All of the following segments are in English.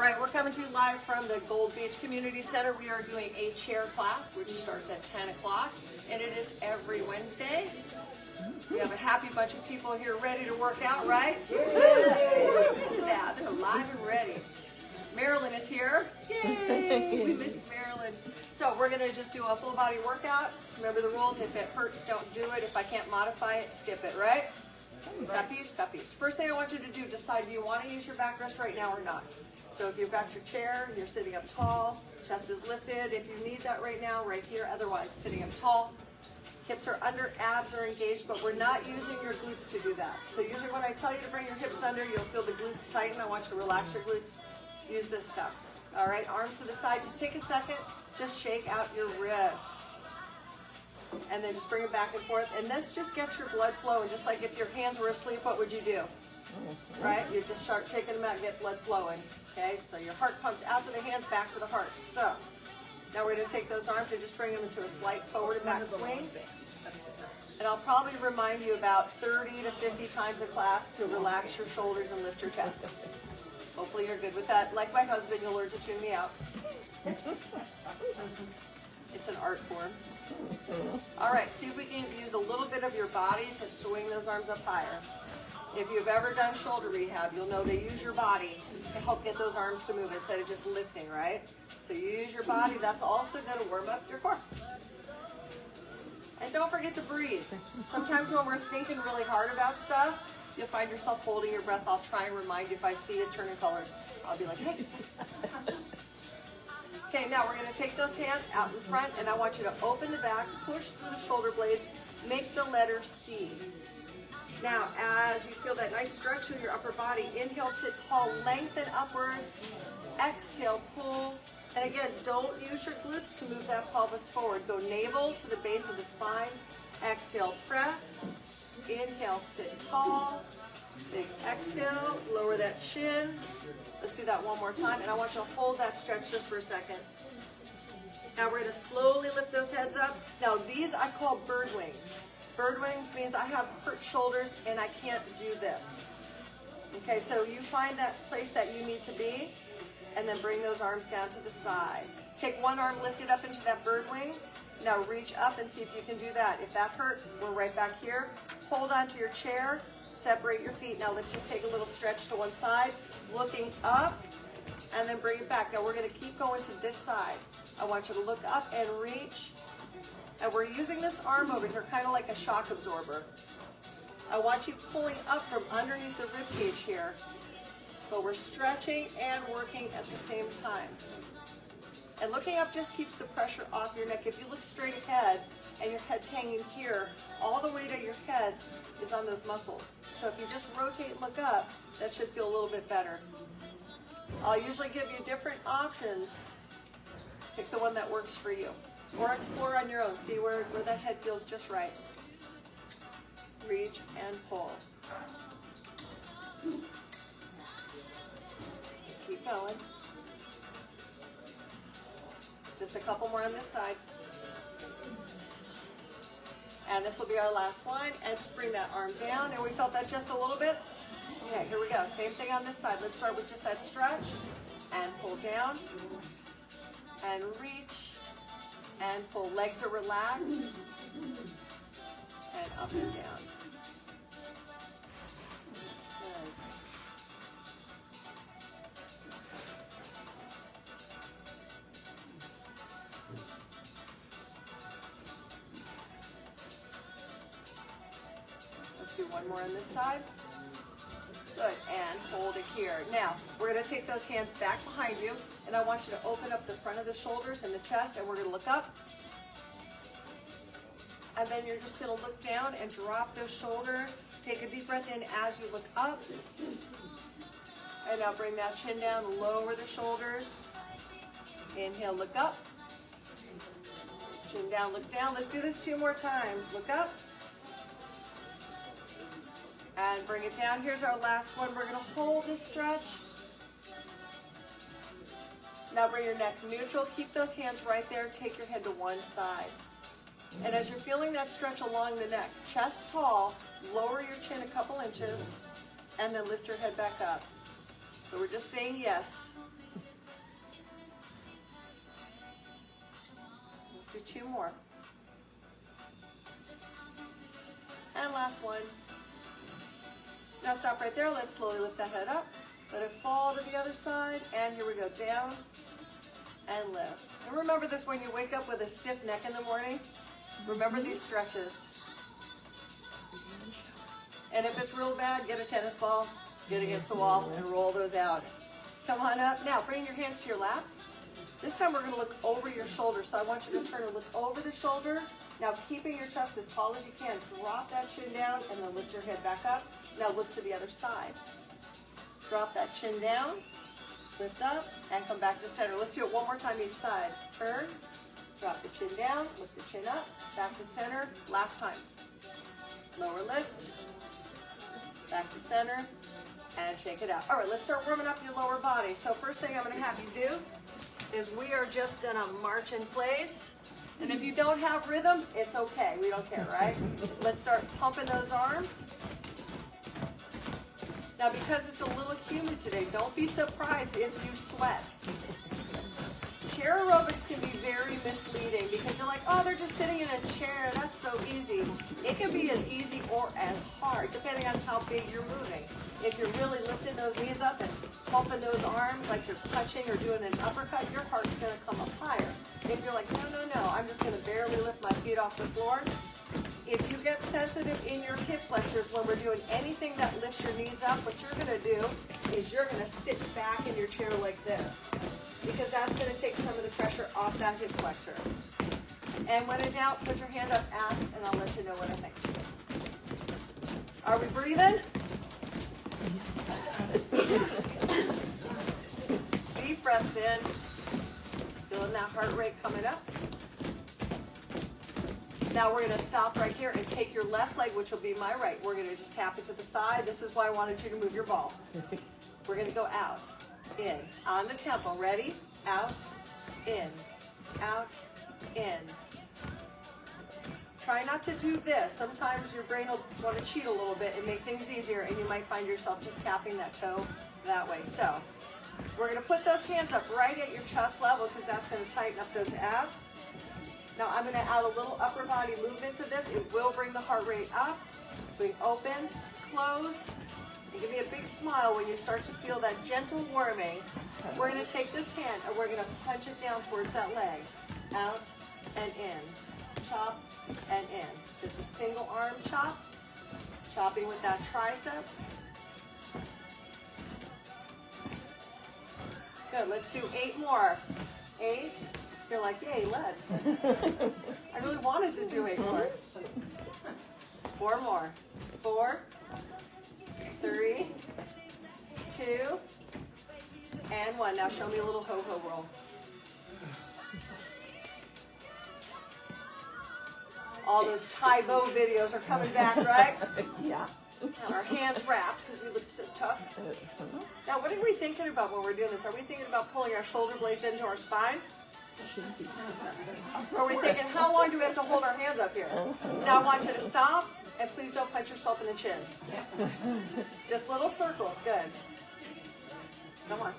right, we're coming to you live from the Gold Beach Community Center. We are doing a chair class, which starts at 10 o'clock, and it is every Wednesday. We have a happy bunch of people here ready to work out, right? Listen to that. They're alive and ready. Marilyn is here. Yay! We missed Marilyn. So we're going to just do a full body workout. Remember the rules. If it hurts, don't do it. If I can't modify it, skip it, right? Capiche? Capiche. First thing I want you to do, decide, do you want to use your backrest right now or not? So if you've got your chair, you're sitting up tall, chest is lifted. If you need that right now, right here. Otherwise, sitting up tall. Hips are under, abs are engaged, but we're not using your glutes to do that. So usually when I tell you to bring your hips under, you'll feel the glutes tighten. I want you to relax your glutes. Use this stuff. All right, arms to the side. Just take a second. Just shake out your wrists. And then just bring it back and forth. And this just gets your blood flowing. Just like if your hands were asleep, what would you do? Right? You just start shaking them out and get blood flowing. Okay? So your heart pumps out to the hands, back to the heart. So now we're going to take those arms and just bring them into a slight forward and back swing. And I'll probably remind you about 30 to 50 times a class to relax your shoulders and lift your chest. Hopefully you're good with that. Like my husband, you'll learn to tune me out. It's an art form. All right, see if we can use a little bit of your body to swing those arms up higher. If you've ever done shoulder rehab, you'll know they use your body to help get those arms to move instead of just lifting, right? So you use your body. That's also going to warm up your core. And don't forget to breathe. Sometimes when we're thinking really hard about stuff, you'll find yourself holding your breath. I'll try and remind you if I see it turning colors. I'll be like, hey. Okay, now we're going to take those hands out in front, and I want you to open the back, push through the shoulder blades, make the letter C. Now, as you feel that nice stretch through your upper body, inhale, sit tall, lengthen upwards. Exhale, pull. And again, don't use your glutes to move that pelvis forward. Go navel to the base of the spine. Exhale, press. Inhale, sit tall. Big exhale, lower that chin. Let's do that one more time. And I want you to hold that stretch just for a second. Now we're going to slowly lift those heads up. Now these I call bird wings. Bird wings means I have hurt shoulders and I can't do this. Okay, so you find that place that you need to be and then bring those arms down to the side. Take one arm, lift it up into that bird wing. Now reach up and see if you can do that. If that hurt, we're right back here. Hold onto your chair, separate your feet. Now let's just take a little stretch to one side, looking up, and then bring it back. Now we're going to keep going to this side. I want you to look up and reach. And we're using this arm over here, kind of like a shock absorber. I want you pulling up from underneath the rib cage here. But we're stretching and working at the same time. And looking up just keeps the pressure off your neck. If you look straight ahead and your head's hanging here, all the weight of your head is on those muscles. So if you just rotate and look up, that should feel a little bit better. I'll usually give you different options. Pick the one that works for you. Or explore on your own. See where that head feels just right. Reach and pull. Keep going. Just a couple more on this side. And this will be our last one. And just bring that arm down. And we felt that just a little bit. Okay, here we go. Same thing on this side. Let's start with just that stretch. And pull down. And reach. And pull. Legs are relaxed. And up and down. Good. Let's do one more on this side. Good, and hold it here. Now, we're going to take those hands back behind you, and I want you to open up the front of the shoulders and the chest, and we're going to look up. And then you're just going to look down and drop those shoulders. Take a deep breath in as you look up. And now bring that chin down, lower the shoulders. Inhale, look up. Chin down, look down. Let's do this 2 more times. Look up. And bring it down. Here's our last one. We're going to hold this stretch. Now bring your neck neutral. Keep those hands right there. Take your head to one side. And as you're feeling that stretch along the neck, chest tall, lower your chin a couple inches, and then lift your head back up. So we're just saying yes. Let's do 2 more. And last one. Now stop right there. Let's slowly lift that head up. Let it fall to the other side. And here we go. Down and lift. And remember this when you wake up with a stiff neck in the morning. Remember these stretches. And if it's real bad, get a tennis ball, get against the wall, and roll those out. Come on up. Now bring your hands to your lap. This time we're going to look over your shoulder. So I want you to turn and look over the shoulder. Now keeping your chest as tall as you can. Drop that chin down and then lift your head back up. Now look to the other side. Drop that chin down, lift up, and come back to center. Let's do it one more time each side. Turn, drop the chin down, lift the chin up, back to center. Last time. Lower lift, back to center, and shake it out. All right, let's start warming up your lower body. So first thing I'm going to have you do is we are just going to march in place. And if you don't have rhythm, it's okay. We don't care, right? Let's start pumping those arms. Now, because it's a little humid today, don't be surprised if you sweat. Chair aerobics can be very misleading because you're like, oh, they're just sitting in a chair. That's so easy. It can be as easy or as hard, depending on how big you're moving. If you're really lifting those knees up and pumping those arms like you're punching or doing an uppercut, your heart's going to come up higher. If you're like, no, I'm just going to barely lift my feet off the floor. If you get sensitive in your hip flexors when we're doing anything that lifts your knees up, what you're going to do is you're going to sit back in your chair like this, because that's going to take some of the pressure off that hip flexor. And when in doubt, put your hand up, ask, and I'll let you know what I think. Are we breathing? Deep breaths in. Feeling that heart rate coming up. Now we're going to stop right here and take your left leg, which will be my right. We're going to just tap it to the side. This is why I wanted you to move your ball. We're going to go out, in, on the tempo. Ready? Out, in, in. Try not to do this. Sometimes your brain will want to cheat a little bit and make things easier, and you might find yourself just tapping that toe that way. So we're going to put those hands up right at your chest level because that's going to tighten up those abs. Now I'm going to add a little upper body movement to this. It will bring the heart rate up. So we open, close, and give me a big smile when you start to feel that gentle warming. We're going to take this hand and we're going to punch it down towards that leg. Out and in. Chop and in. Just a single arm chop. Chopping with that tricep. Good. Let's do 8 more. 8. You're like, yay, let's. I really wanted to do 8 more. 4 more. 4, 3, 2, and 1. Now show me a little ho-ho roll. All those Tai Bo videos are coming back, right? Yeah. And our hands wrapped because we look so tough. Now, what are we thinking about when we're doing this? Are we thinking about pulling our shoulder blades into our spine? Or are we thinking, how long do we have to hold our hands up here? Now I want you to stop, and please don't punch yourself in the chin. Just little circles, good. Come on.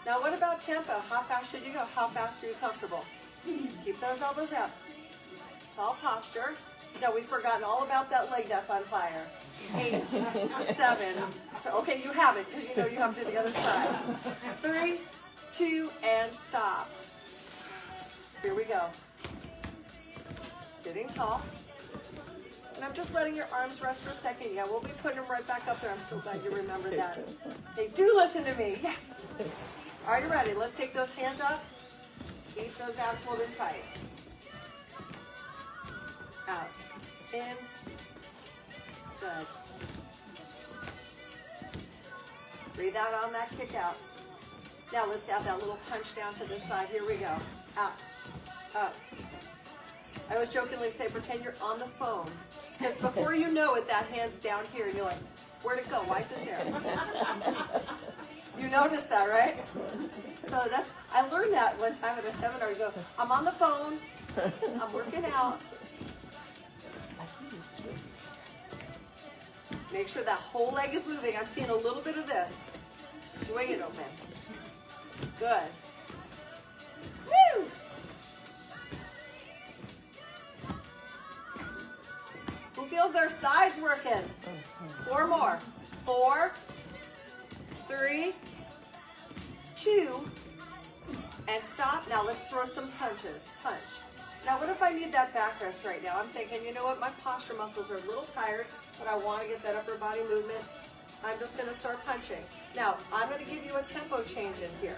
Now what about tempo? How fast should you go? How fast are you comfortable? Keep those elbows up. Tall posture. No, we've forgotten all about that leg that's on fire. 8, 7. So, okay, you have it because you know you have to do the other side. 3, 2, and stop. Here we go. Sitting tall. And I'm just letting your arms rest for a second. Yeah, we'll be putting them right back up there. I'm so glad you remembered that. They do listen to me. Yes. Are you ready? Let's take those hands up. Keep those abs pulled in tight. Out. In. Good. Breathe out on that kick out. Now let's add that little punch down to this side. Here we go. Up. Up. I always jokingly say, pretend you're on the phone. Because before you know it, that hand's down here, and you're like, where'd it go? Why is it there? You noticed that, right? So that's, I learned that one time at a seminar. You go, I'm on the phone, I'm working out. Make sure that whole leg is moving. I'm seeing a little bit of this. swing it open. Good. Woo! Who feels their sides working? 4 more. 4, 3, 2, and stop. Now let's throw some punches. Punch. Now what if I need that backrest right now? I'm thinking, you know what, my posture muscles are a little tired, but I want to get that upper body movement. I'm just going to start punching. Now, I'm going to give you a tempo change in here.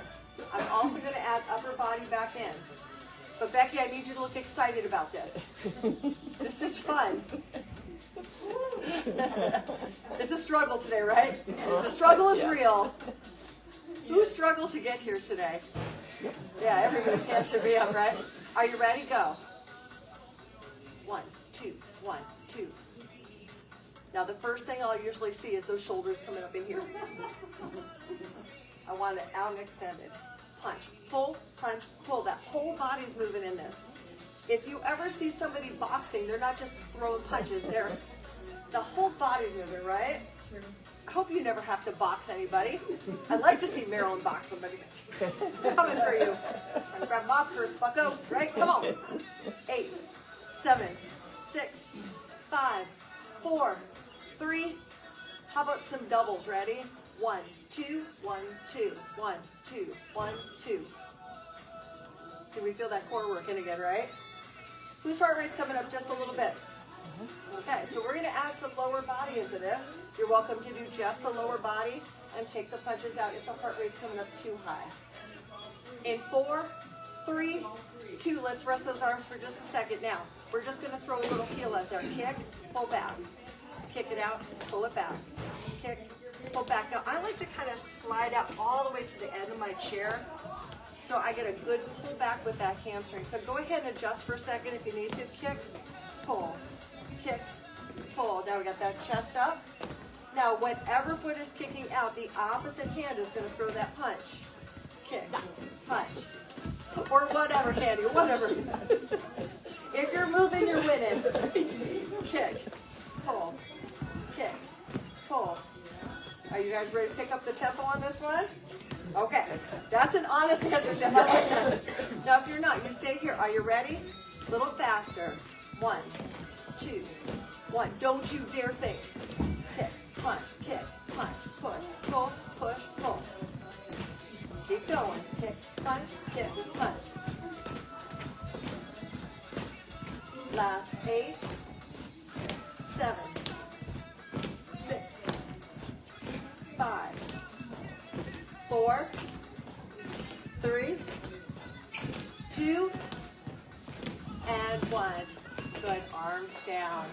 I'm also going to add upper body back in. But Becky, I need you to look excited about this. This is fun. It's a struggle today, right? The struggle is real. Who struggled to get here today? Yeah, everybody's hand should be up, right? Are you ready? Go. 1, 2, 1, 2. Now the first thing I'll usually see is those shoulders coming up in here. I want it out and extended. Punch, pull, punch, pull. That whole body's moving in this. If you ever see somebody boxing, they're not just throwing punches. The whole body's moving, right? I hope you never have to box anybody. I'd like to see Marilyn box somebody. Coming for you. I'm gonna grab Bob first, bucko. Right? Come on. 8, 7, 6, 5, 4, 3. How about some doubles? Ready? 1, 2, 1, 2, 1, 2, 1, 2. See, we feel that core working again, right? Whose heart rate's coming up just a little bit? Okay, so we're going to add some lower body into this. You're welcome to do just the lower body and take the punches out if the heart rate's coming up too high. In 4, 3, 2, let's rest those arms for just a second. Now, we're just going to throw a little heel out there. Kick, pull back. Kick it out, pull it back. Kick, pull back. Now, I like to kind of slide out all the way to the end of my chair so I get a good pull back with that hamstring. So go ahead and adjust for a second if you need to. Kick, pull, kick, pull. Now we got that chest up. Now, whatever foot is kicking out, the opposite hand is going to throw that punch. Kick, punch, or whatever, Candy, whatever. If you're moving, you're winning. Kick, pull, kick, pull. Are you guys ready to pick up the tempo on this one? Okay, that's an honest answer, Jeff. I like that. Now, if you're not, you stay here. Are you ready? A little faster. 1, 2, 1. Don't you dare think. Kick, punch, push, pull, push, pull. Keep going. Kick, punch, punch. Last 8, 7, 6, 5, 4, 3, 2, and 1. Good, arms down.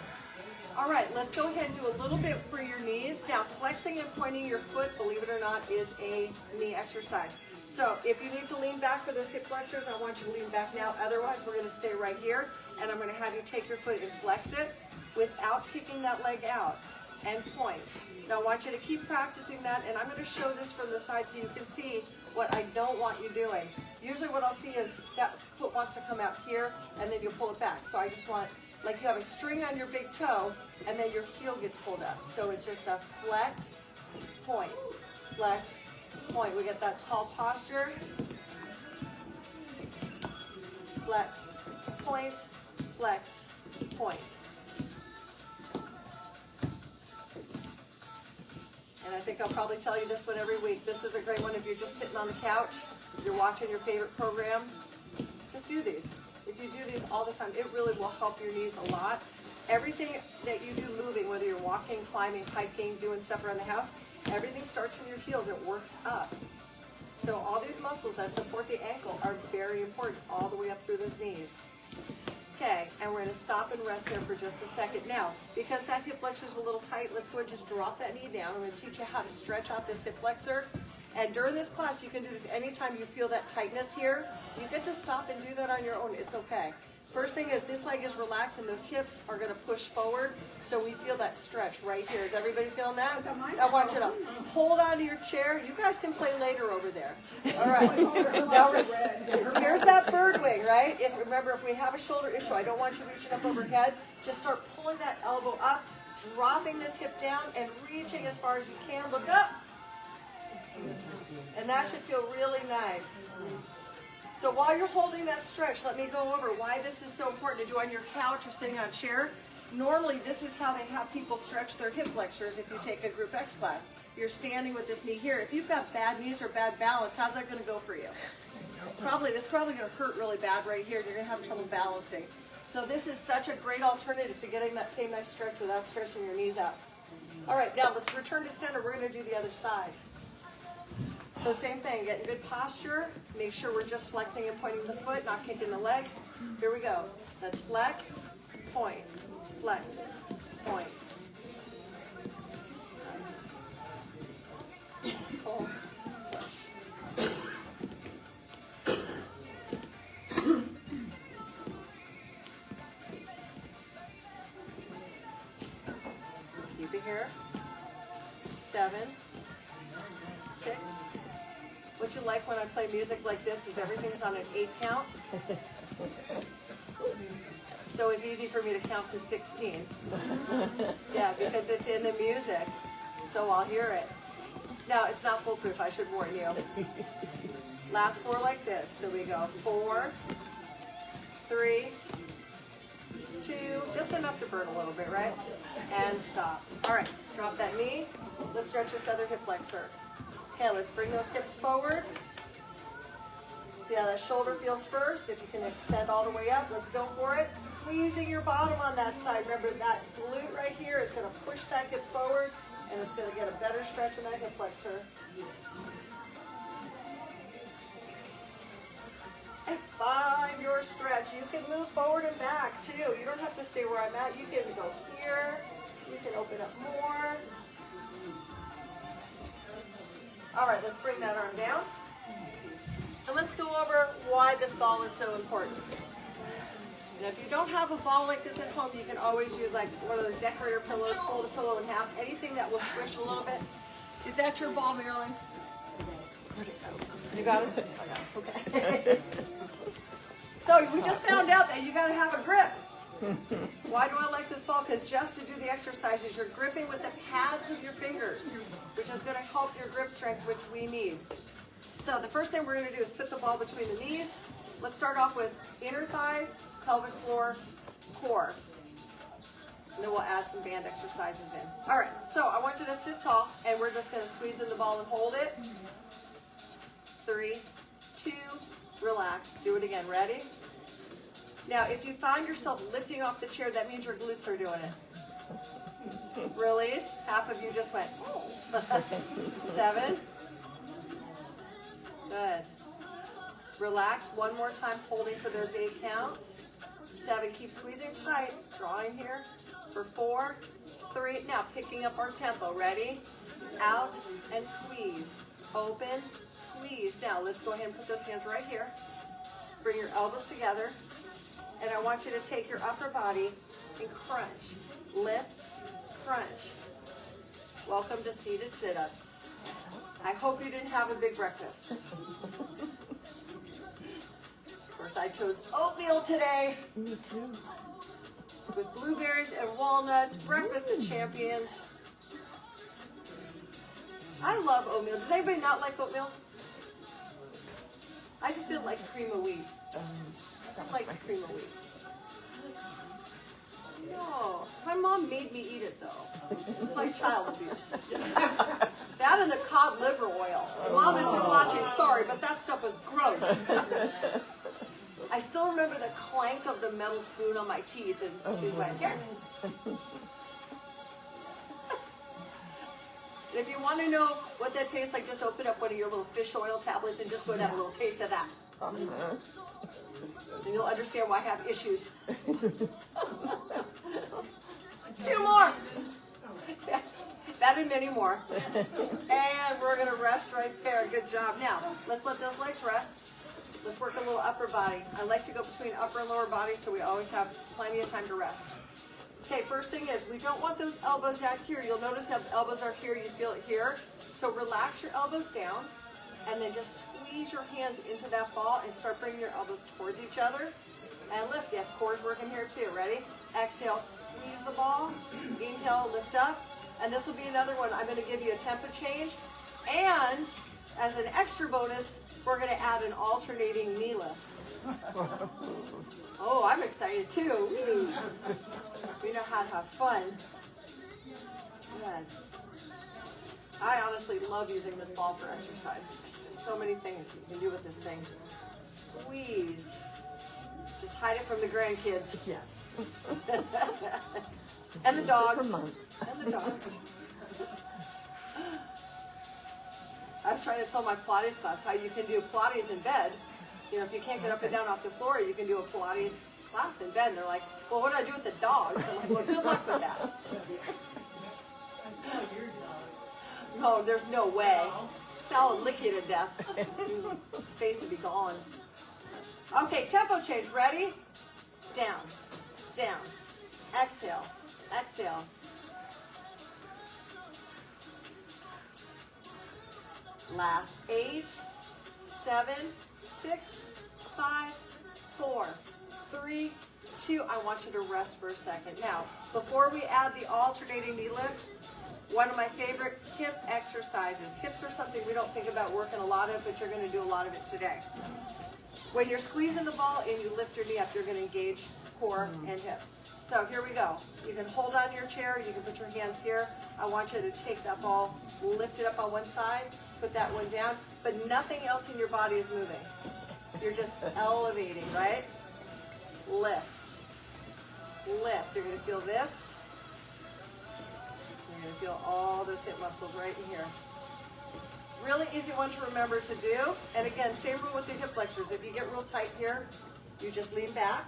All right, let's go ahead and do a little bit for your knees. Now, flexing and pointing your foot, believe it or not, is a knee exercise. So if you need to lean back for those hip flexors, I want you to lean back now. Otherwise, we're going to stay right here, and I'm going to have you take your foot and flex it without kicking that leg out and point. Now, I want you to keep practicing that, and I'm going to show this from the side so you can see what I don't want you doing. Usually what I'll see is that foot wants to come out here, and then you'll pull it back. So I just want, like you have a string on your big toe, and then your heel gets pulled up. So it's just a flex, point, flex, point. We get that tall posture. Flex, point, flex, point. And I think I'll probably tell you this one every week. This is a great one if you're just sitting on the couch, you're watching your favorite program. Just do these. If you do these all the time, it really will help your knees a lot. Everything that you do moving, whether you're walking, climbing, hiking, doing stuff around the house, everything starts from your heels. It works up. So all these muscles that support the ankle are very important all the way up through those knees. Okay, and we're going to stop and rest there for just a second. Now, because that hip flexor is a little tight, let's go and just drop that knee down. I'm going to teach you how to stretch out this hip flexor. And during this class, you can do this anytime you feel that tightness here. You get to stop and do that on your own. It's okay. First thing is this leg is relaxed and those hips are going to push forward, so we feel that stretch right here. Is everybody feeling that? I want you to hold on to your chair. You guys can play later over there. All right. Now, here's that bird wing, right? Remember, if we have a shoulder issue, I don't want you reaching up overhead. Just start pulling that elbow up, dropping this hip down, and reaching as far as you can. Look up. And that should feel really nice. So while you're holding that stretch, let me go over why this is so important to do on your couch or sitting on a chair. Normally, this is how they have people stretch their hip flexors if you take a group X class. You're standing with this knee here. If you've got bad knees or bad balance, how's that going to go for you? This is probably going to hurt really bad right here. You're going to have trouble balancing. So this is such a great alternative to getting that same nice stretch without stretching your knees out. All right, now let's return to center. We're going to do the other side. So same thing, get in good posture. Make sure we're just flexing and pointing the foot, not kicking the leg. Here we go. Let's flex, point, flex, point. Nice. Pull, push. Keep it here. 7, 6. What you like when I play music like this is everything's on an 8 count. So it's easy for me to count to 16. Yeah, because it's in the music. So I'll hear it. No, it's not foolproof, I should warn you. Last 4 like this. So we go 4, 3, 2, just enough to burn a little bit, right? And stop. All right, drop that knee. Let's stretch this other hip flexor. Okay, let's bring those hips forward. See how that shoulder feels first. If you can extend all the way up, let's go for it. Squeezing your bottom on that side. Remember that glute right here is going to push that hip forward, and it's going to get a better stretch in that hip flexor. And find your stretch. You can move forward and back too. You don't have to stay where I'm at. You can go here. You can open up more. All right, let's bring that arm down. And let's go over why this ball is so important. And if you don't have a ball like this at home, you can always use like one of those decorator pillows, fold the pillow in half, anything that will squish a little bit. Is that your ball, Marilyn? You got it? I got it, okay. So we just found out that you gotta have a grip. Why do I like this ball? Because just to do the exercises, you're gripping with the pads of your fingers, which is going to help your grip strength, which we need. So the first thing we're going to do is put the ball between the knees. Let's start off with inner thighs, pelvic floor, core. And then we'll add some band exercises in. All right, so I want you to sit tall, and we're just going to squeeze in the ball and hold it. 3, 2, relax. Do it again. Ready? Now, if you find yourself lifting off the chair, that means your glutes are doing it. Release. Half of you just went. 7. Good. Relax. One more time, holding for those 8 counts. 7. Keep squeezing tight. Drawing here for 4, 3. Now, picking up our tempo. Ready? Out and squeeze. Open, squeeze. Now, let's go ahead and put those hands right here. Bring your elbows together. And I want you to take your upper body and crunch. Lift, crunch. Welcome to seated sit-ups. I hope you didn't have a big breakfast. Of course, I chose oatmeal today. Me too. With blueberries and walnuts, breakfast of champions. I love oatmeal. Does anybody not like oatmeal? I just didn't like cream of wheat. I like cream of wheat. No, my mom made me eat it though. It's like child abuse. That and the cod liver oil. Mom, if you're watching, sorry, but that stuff was gross. I still remember the clank of the metal spoon on my teeth, and she went, here. And if you want to know what that tastes like, just open up one of your little fish oil tablets and just go and have a little taste of that. And you'll understand why I have issues. 2 more. That and many more. And we're going to rest right there. Good job. Now, let's let those legs rest. Let's work a little upper body. I like to go between upper and lower body so we always have plenty of time to rest. Okay, first thing is, we don't want those elbows out here. You'll notice that the elbows are here, you feel it here. So relax your elbows down, and then just squeeze your hands into that ball and start bringing your elbows towards each other. And lift, yes, core's working here too, ready? Exhale, squeeze the ball. Inhale, lift up. And this will be another one. I'm gonna give you a tempo change. And As an extra bonus, we're gonna add an alternating knee lift. Oh, I'm excited too. Woo. We know how to have fun. Good. I honestly love using this ball for exercise. There's so many things you can do with this thing. Squeeze. Just hide it from the grandkids. Yes. And the dogs. For months. And the dogs. I was trying to tell my Pilates class how you can do Pilates in bed. You know, if you can't get up and down off the floor, you can do a Pilates class in bed. And they're like, well, what do I do with the dogs? I'm like, well, good luck with that. No, there's no way. Sal would lick you to death. His face would be gone. Okay, tempo change. Ready? Down, down. Exhale, exhale. Last 8, 7, 6, 5, 4, 3, 2. I want you to rest for a second. Now, before we add the alternating knee lift, one of my favorite hip exercises. Hips are something we don't think about working a lot of, but you're going to do a lot of it today. When you're squeezing the ball and you lift your knee up, you're going to engage core and hips. So here we go. You can hold on to your chair. You can put your hands here. I want you to take that ball, lift it up on one side, put that one down, but nothing else in your body is moving. You're just elevating, right? Lift. Lift. You're going to feel this. You're going to feel all those hip muscles right in here. Really easy one to remember to do. And again, same rule with the hip flexors. If you get real tight here, you just lean back.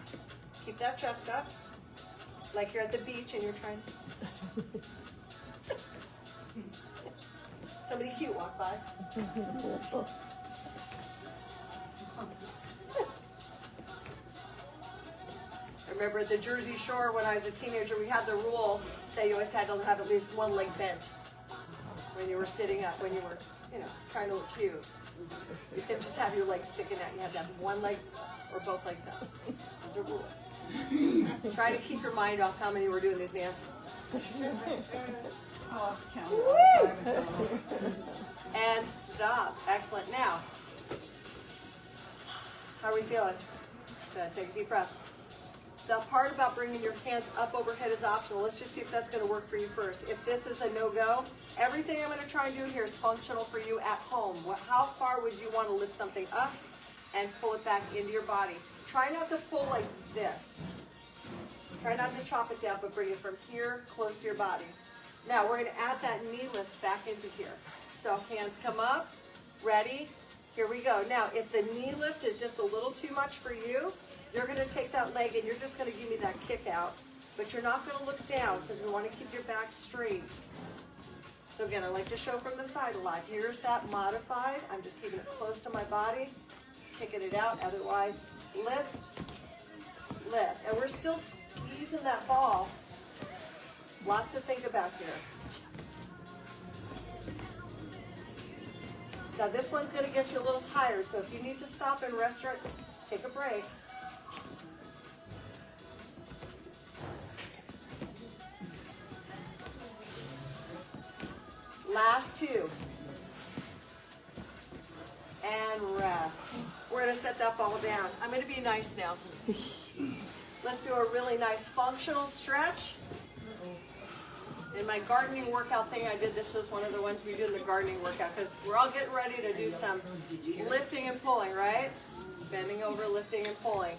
Keep that chest up. Like you're at the beach and you're trying. Somebody cute walk by. I remember at the Jersey Shore when I was a teenager, we had the rule that you always had to have at least one leg bent when you were sitting up, when you were, you know, trying to look cute. You couldn't just have your legs sticking out. You had to have one leg or both legs out. That's a rule. Try to keep your mind off how many we're doing these, Nancy. And stop. Excellent. Now, how are we feeling? Good. Take a deep breath. The part about bringing your hands up overhead is optional. Let's just see if that's going to work for you first. If this is a no-go, everything I'm going to try and do here is functional for you at home. How far would you want to lift something up and pull it back into your body? Try not to pull like this. Try not to chop it down, but bring it from here close to your body. Now we're going to add that knee lift back into here. So hands come up, ready, here we go. Now if the knee lift is just a little too much for you, you're going to take that leg and you're just going to give me that kick out, but you're not going to look down because we want to keep your back straight. So again, I like to show from the side a lot. Here's that modified. I'm just keeping it close to my body, kicking it out. Otherwise, lift, lift. And we're still squeezing that ball. Lots to think about here. Now this one's going to get you a little tired, so if you need to stop and rest, take a break. Last 2. And rest. We're going to set that ball down. I'm going to be nice now. Let's do a really nice functional stretch. In my gardening workout thing I did, this was one of the ones we do in the gardening workout because we're all getting ready to do some lifting and pulling, right? Bending over, lifting and pulling.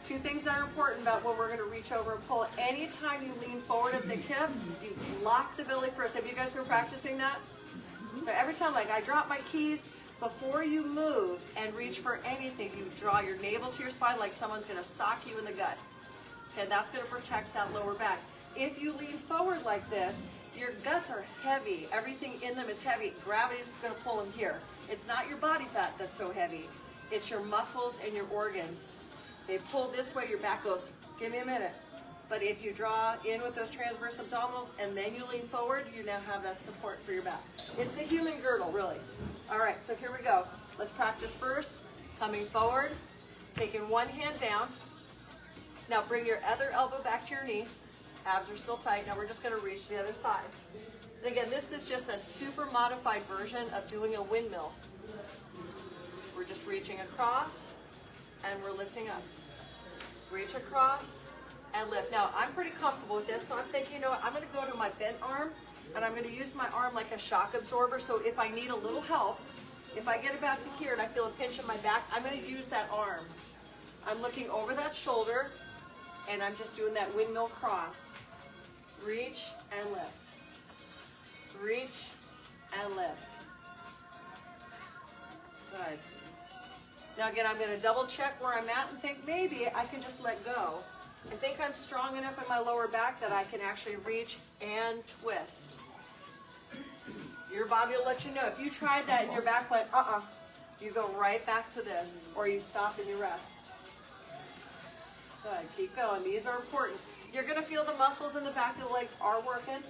2 things that are important about when we're going to reach over and pull. Anytime you lean forward at the hip, you lock the belly first. Have you guys been practicing that? So every time, like I drop my keys, before you move and reach for anything, you draw your navel to your spine like someone's going to sock you in the gut. Okay, that's going to protect that lower back. If you lean forward like this, your guts are heavy. Everything in them is heavy. Gravity's going to pull them here. It's not your body fat that's so heavy. It's your muscles and your organs. They pull this way, your back goes, give me a minute. But if you draw in with those transverse abdominals and then you lean forward, you now have that support for your back. It's the human girdle, really. All right, so here we go. Let's practice first. Coming forward, taking one hand down. Now bring your other elbow back to your knee. Abs are still tight. Now we're just going to reach the other side. And again, this is just a super modified version of doing a windmill. reaching across, and we're lifting up. Reach across, and lift. Now, I'm pretty comfortable with this, so I'm thinking, you know what, I'm going to go to my bent arm, and I'm going to use my arm like a shock absorber, so if I need a little help, if I get about to here and I feel a pinch in my back, I'm going to use that arm. I'm looking over that shoulder, and I'm just doing that windmill cross. Reach and lift. Reach and lift. Good. Now again, I'm going to double check where I'm at and think maybe I can just let go. I think I'm strong enough in my lower back that I can actually reach and twist. Your body will let you know. If you tried that and your back went, you go right back to this, or you stop and you rest. Good, keep going. These are important. You're going to feel the muscles in the back of the legs are working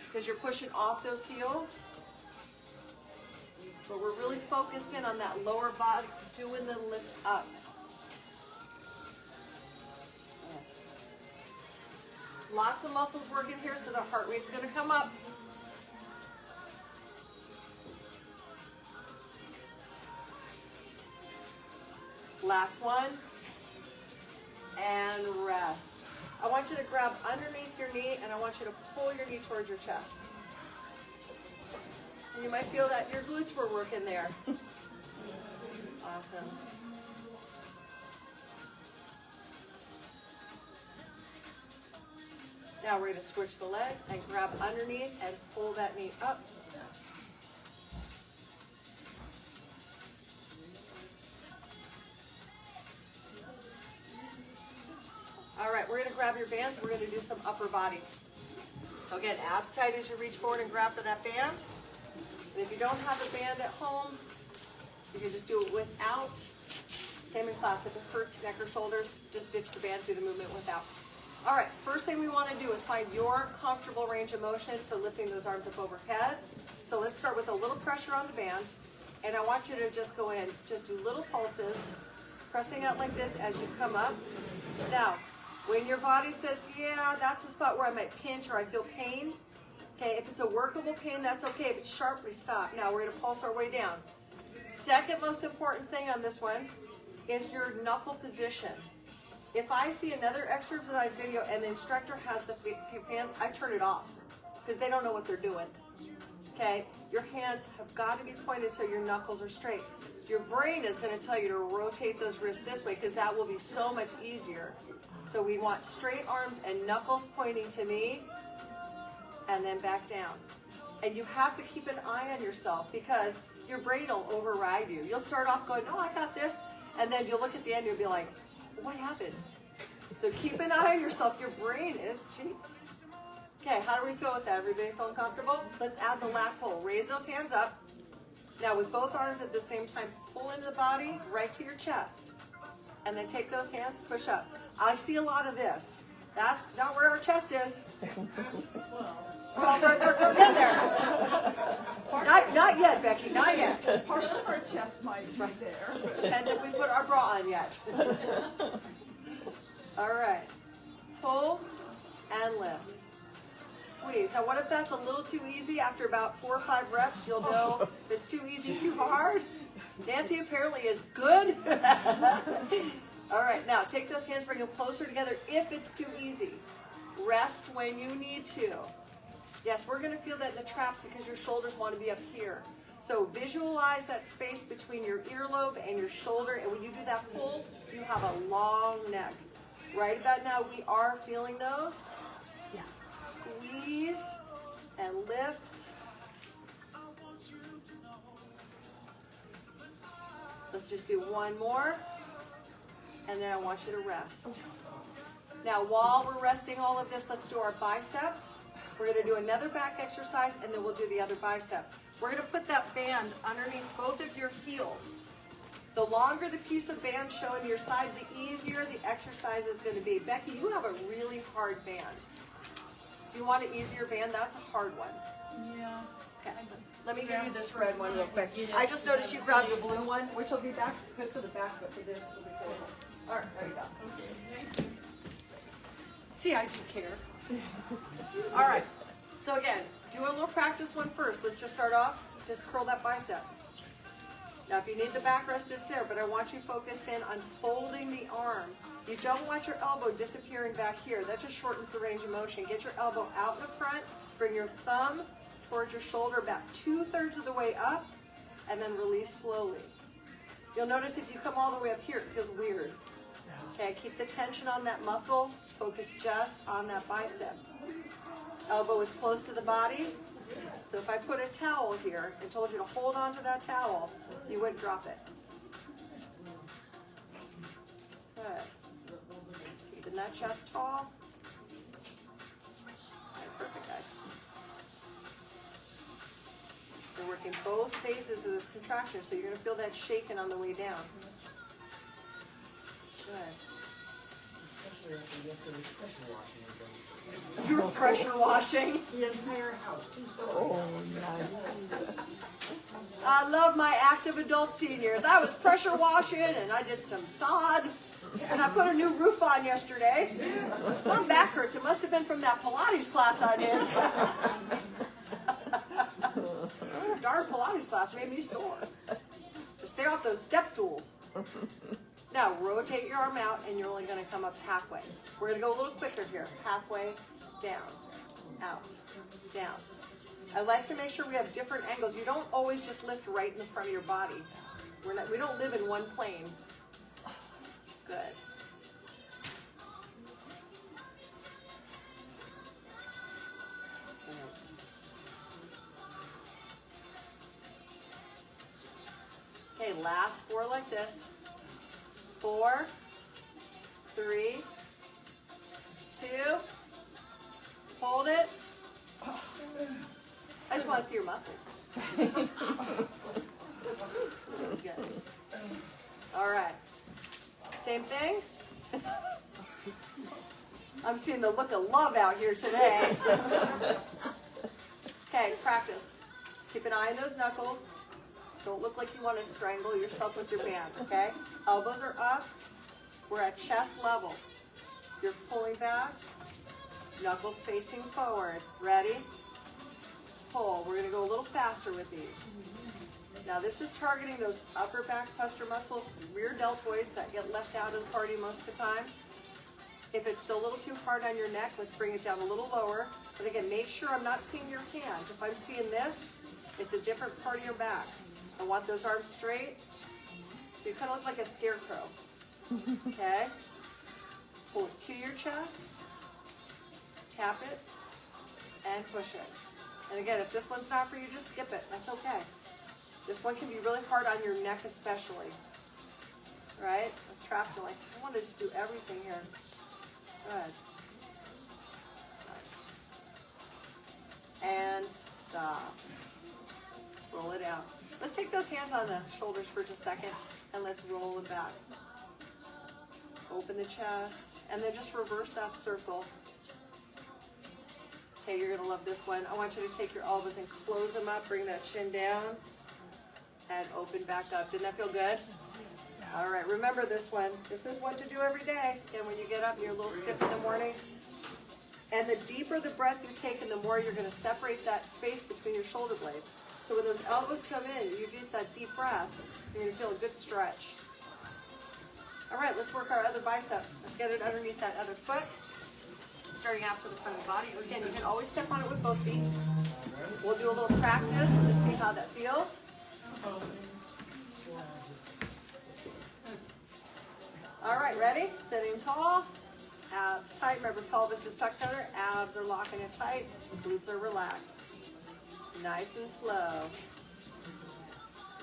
because you're pushing off those heels. But we're really focused in on that lower body, doing the lift up. Lots of muscles working here, so the heart rate's going to come up. Last one. And rest. I want you to grab underneath your knee, and I want you to pull your knee towards your chest. And you might feel that your glutes were working there. Awesome. Now we're going to switch the leg and grab underneath and pull that knee up. All right, we're going to grab your bands. We're going to do some upper body. So again, abs tight as you reach forward and grab for that band. And if you don't have a band at home, you can just do it without. Same in class. If it hurts neck or shoulders, just ditch the band, do the movement without. All right, first thing we want to do is find your comfortable range of motion for lifting those arms up overhead. So let's start with a little pressure on the band. And I want you to just go in, just do little pulses, pressing out like this as you come up. Now, when your body says, yeah, that's the spot where I might pinch or I feel pain, okay, if it's a workable pain, that's okay. If it's sharp, we stop. Now we're going to pulse our way down. Second most important thing on this one is your knuckle position. If I see another exercise video and the instructor has the fans, I turn it off because they don't know what they're doing. Okay, your hands have got to be pointed so your knuckles are straight. Your brain is going to tell you to rotate those wrists this way because that will be so much easier. So we want straight arms and knuckles pointing to me and then back down. And you have to keep an eye on yourself because your brain will override you. You'll start off going, oh, I got this. And then you'll look at the end and you'll be like, what happened? So keep an eye on yourself. Your brain is cheats. Okay, how do we feel with that? Everybody feeling comfortable? Let's add the lat pull. Raise those hands up. Now with both arms at the same time, pull into the body, right to your chest. And then take those hands, push up. I see a lot of this. That's not where our chest is. Well, we're in there. Not yet, Becky, not yet. Parts of our chest might be there. Depends if we put our bra on yet. All right. Pull and lift. Squeeze. Now what if that's a little too easy? After about 4 or 5 reps, you'll know if it's too easy, too hard. Nancy apparently is good. All right, now take those hands, bring them closer together if it's too easy. Rest when you need to. Yes, we're going to feel that in the traps because your shoulders want to be up here. So visualize that space between your earlobe and your shoulder, and when you do that pull, you have a long neck. Right about now, we are feeling those. Yeah. Squeeze and lift. Let's just do one more, and then I want you to rest. Now, while we're resting all of this, let's do our biceps. We're going to do another back exercise, and then we'll do the other bicep. We're going to put that band underneath both of your heels. The longer the piece of band showing your side, the easier the exercise is going to be. Becky, you have a really hard band. Do you want an easier band? That's a hard one. Yeah. Okay. Let me give you this red one real quick. I just noticed you grabbed the blue one, which will be back good for the back, but for this, it'll be cool. All right, there you go. Okay. See, I do care. All right. So again, do a little practice one first. Let's just start off. Just curl that bicep. Now, if you need the backrest, it's there, but I want you focused in on folding the arm. You don't want your elbow disappearing back here. That just shortens the range of motion. Get your elbow out in the front, bring your thumb towards your shoulder about 2/3 of the way up, and then release slowly. You'll notice if you come all the way up here, it feels weird. Okay, keep the tension on that muscle. Focus just on that bicep. Elbow is close to the body. So if I put a towel here and told you to hold on to that towel, you wouldn't drop it. Good. Keeping that chest tall. Okay, perfect, guys. We're working both phases of this contraction, so you're going to feel that shaking on the way down. Good. You were pressure washing? The entire house, 2 stories. Oh, nice. I love my active adult seniors. I was pressure washing and I did some sod and I put a new roof on yesterday. My back hurts. It must have been from that Pilates class I did. Oh, darn Pilates class made me sore. Just stay off those step stools. Now rotate your arm out and you're only going to come up halfway. We're going to go a little quicker here. Halfway, down, out, down. I like to make sure we have different angles. You don't always just lift right in the front of your body. We don't live in one plane. Good. Okay, last 4 like this. 4, 3, 2, hold it. I just want to see your muscles. Good. All right. Same thing. I'm seeing the look of love out here today. Okay, practice. Keep an eye on those knuckles. Don't look like you want to strangle yourself with your band, okay? Elbows are up. We're at chest level. You're pulling back. Knuckles facing forward. Ready? Pull. We're going to go a little faster with these. Now this is targeting those upper back posture muscles, rear deltoids that get left out of the party most of the time. If it's still a little too hard on your neck, let's bring it down a little lower. But again, make sure I'm not seeing your hands. If I'm seeing this, it's a different part of your back. I want those arms straight. So you kind of look like a scarecrow. Okay? Pull it to your chest. Tap it. And push it. And again, if this one's not for you, just skip it. That's okay. This one can be really hard on your neck especially. Right? Those traps are like, I want to just do everything here. Good. Nice. And stop. Roll it out. Let's take those hands on the shoulders for just a second and let's roll it back. Open the chest and then just reverse that circle. Okay, you're going to love this one. I want you to take your elbows and close them up, bring that chin down, and open back up. Didn't that feel good? All right, remember this one. This is one to do every day. And when you get up and you're a little stiff in the morning. And the deeper the breath you take and the more you're going to separate that space between your shoulder blades. So when those elbows come in, you get that deep breath, you're going to feel a good stretch. All right, let's work our other bicep. Let's get it underneath that other foot. Starting out to the front of the body. Again, you can always step on it with both feet. We'll do a little practice to see how that feels. All right, ready? Sitting tall. Abs tight. Remember, pelvis is tucked under. Abs are locking it tight. Glutes are relaxed. Nice and slow.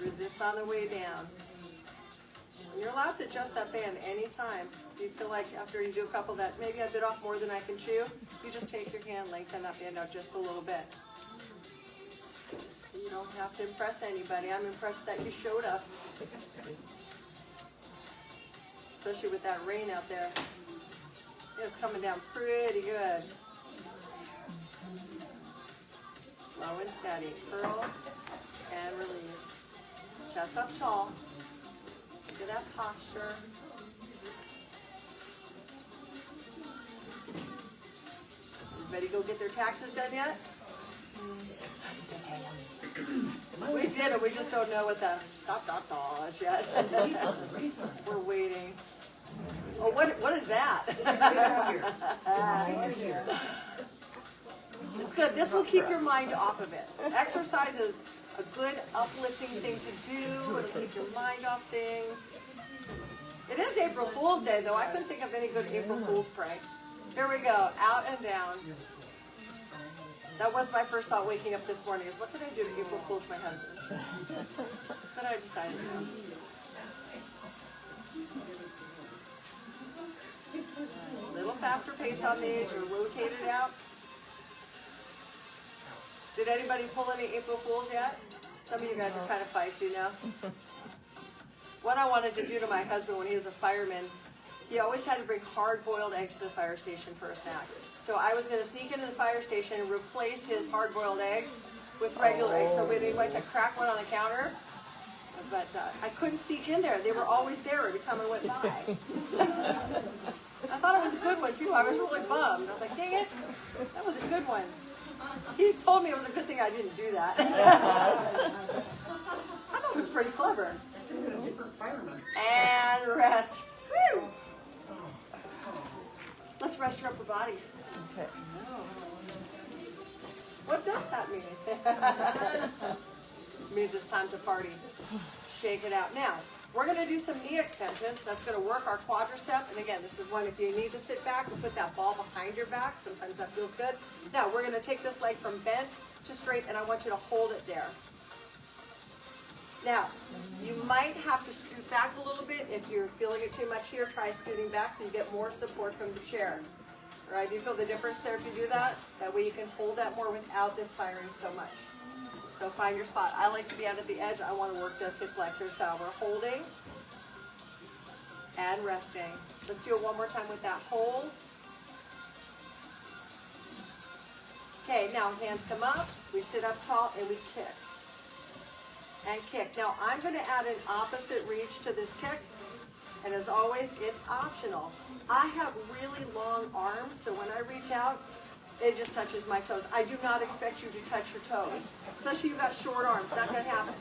Resist on the way down. You're allowed to adjust that band anytime. If you feel like after you do a couple that maybe I bit off more than I can chew, you just take your hand, lengthen that band out just a little bit. You don't have to impress anybody. I'm impressed that you showed up. Especially with that rain out there. It was coming down pretty good. Slow and steady. Curl and release. Chest up tall. Look at that posture. Everybody go get their taxes done yet? We did it, we just don't know what the ... is yet. We're waiting. Oh, what is that? It's good. This will keep your mind off of it. Exercise is a good uplifting thing to do. It'll keep your mind off things. It is April Fool's Day, though. I couldn't think of any good April Fool's pranks. Here we go. Out and down. That was my first thought waking up this morning, is what can I do to April Fool's my husband? But I decided to. A little faster pace on these, or rotate it out. Did anybody pull any April Fools yet? Some of you guys are kind of feisty now. What I wanted to do to my husband when he was a fireman, he always had to bring hard-boiled eggs to the fire station for a snack. So I was going to sneak into the fire station and replace his hard-boiled eggs with regular eggs. So when he went to crack one on the counter, but I couldn't sneak in there. They were always there every time I went by. I thought it was a good one too. I was really bummed. I was like, dang it, that was a good one. He told me it was a good thing I didn't do that. I thought it was pretty clever. And rest. Woo! Let's rest your upper body. Okay. What does that mean? It means it's time to party. Shake it out. Now, we're going to do some knee extensions. That's going to work our quadricep. And again, this is one if you need to sit back and put that ball behind your back. Sometimes that feels good. Now, we're going to take this leg from bent to straight, and I want you to hold it there. Now, you might have to scoot back a little bit. If you're feeling it too much here, try scooting back so you get more support from the chair. All right, do you feel the difference there if you do that? That way you can hold that more without this firing so much. So find your spot. I like to be out at the edge. I want to work this hip flexor. So we're holding and resting. Let's do it one more time with that hold. Okay, now hands come up. We sit up tall and we kick. And kick. Now I'm going to add an opposite reach to this kick. And as always, it's optional. I have really long arms, so when I reach out, it just touches my toes. I do not expect you to touch your toes. Especially you've got short arms, not going to happen.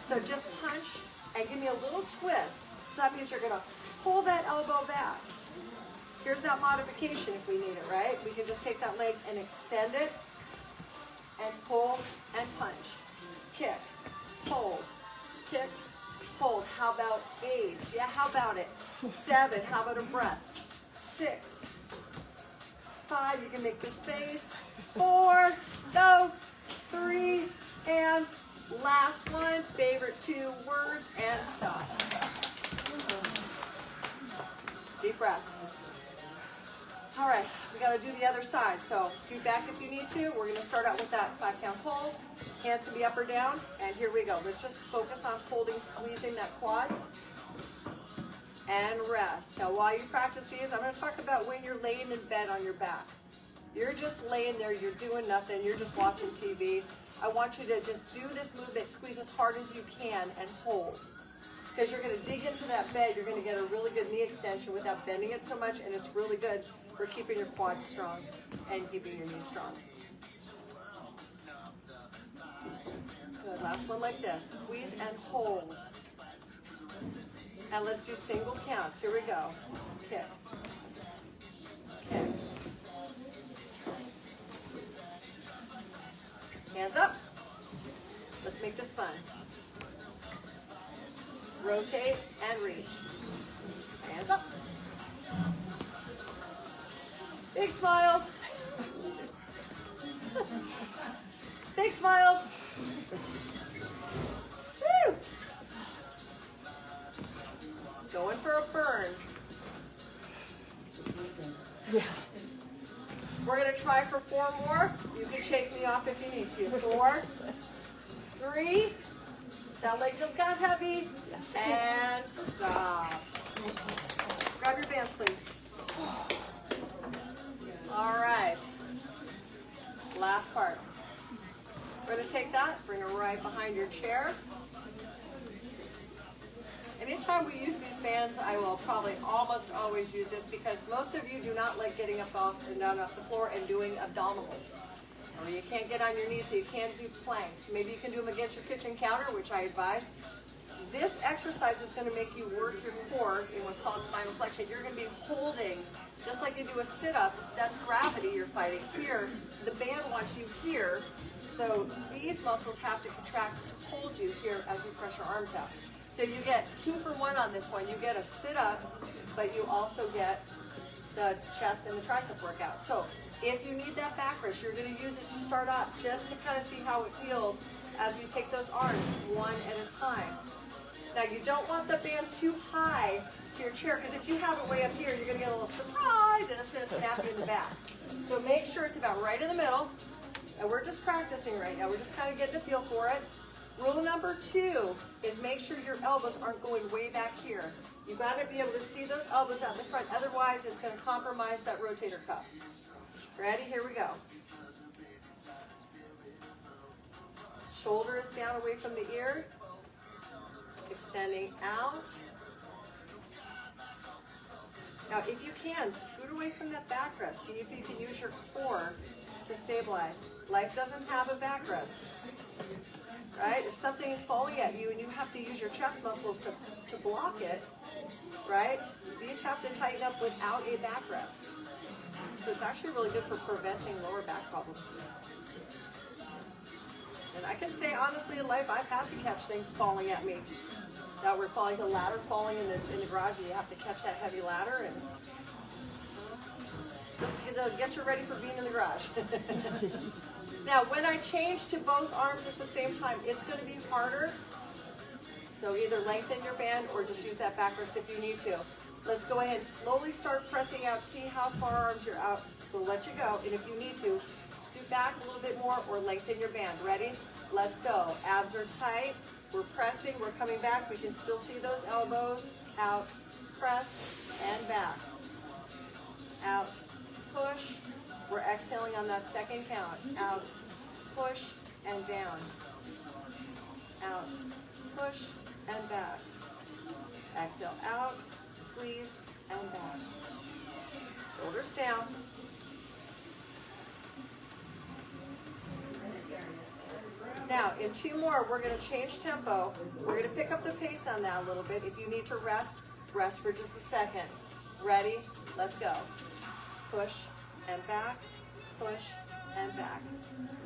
So just punch and give me a little twist. So that means you're going to pull that elbow back. Here's that modification if we need it, right? We can just take that leg and extend it and pull and punch. Kick, hold, kick, hold. How about 8? Yeah, how about it? 7, how about a breath? 6, 5, you can make the space. 4, go. 3, and last one. Favorite 2 words, and stop. Deep breath. All right, we got to do the other side. So scoot back if you need to. We're going to start out with that 5-count hold. Hands can be up or down. And here we go. Let's just focus on holding, squeezing that quad. And rest. Now while you practice these, I'm going to talk about when you're laying in bed on your back. You're just laying there, you're doing nothing, you're just watching TV. I want you to just do this movement, squeeze as hard as you can, and hold. Because you're going to dig into that bed, you're going to get a really good knee extension without bending it so much, and it's really good for keeping your quads strong and keeping your knees strong. Good, last one like this. Squeeze and hold. And let's do single counts. Here we go. Kick. Kick. Hands up. Let's make this fun. Rotate and reach. Hands up. Big smiles. Big smiles. Woo! Going for a burn. Yeah. We're going to try for 4 more. You can shake me off if you need to. 4, 3, that leg just got heavy, and stop. Grab your bands, please. All right. Last part. We're going to take that, bring it right behind your chair. Anytime we use these bands, I will probably almost always use this because most of you do not like getting up off and down off the floor and doing abdominals. or you can't get on your knees, so you can't do planks. Maybe you can do them against your kitchen counter, which I advise. This exercise is going to make you work your core in what's called spinal flexion. You're going to be holding, just like you do a sit-up, that's gravity you're fighting. Here, the band wants you here, so these muscles have to contract to hold you here as you press your arms out. So you get 2 for 1 on this one. You get a sit-up, but you also get the chest and the tricep workout. So if you need that back rest, you're going to use it to start up just to kind of see how it feels as we take those arms one at a time. Now you don't want the band too high to your chair, because if you have it way up here, you're going to get a little surprise and it's going to snap you in the back. So make sure it's about right in the middle. And we're just practicing right now. We're just kind of getting a feel for it. Rule number 2 is make sure your elbows aren't going way back here. You've got to be able to see those elbows out in the front. Otherwise, it's going to compromise that rotator cuff. Ready? Here we go. Shoulder is down away from the ear. Extending out. Now, if you can, scoot away from that backrest. See if you can use your core to stabilize. Life doesn't have a backrest, right? If something is falling at you and you have to use your chest muscles to block it, right? These have to tighten up without a backrest. So it's actually really good for preventing lower back problems. And I can say honestly in life, I've had to catch things falling at me. That we're falling, the ladder falling in the garage, and you have to catch that heavy ladder, and just get you ready for being in the garage. Now, when I change to both arms at the same time, it's going to be harder. So either lengthen your band or just use that backrest if you need to. Let's go ahead and slowly start pressing out. See how far arms you're out. We'll let you go. And if you need to, scoot back a little bit more or lengthen your band. Ready? Let's go. Abs are tight. We're pressing. We're coming back. We can still see those elbows. Out. Press and back. Out. Push. We're exhaling on that second count. Out. Push and down. Out. Push and back. Exhale out. Squeeze and back. Shoulders down. Now, in 2 more, we're going to change tempo. We're going to pick up the pace on that a little bit. If you need to rest, rest for just a second. Ready? Let's go. Push and back. Push and back.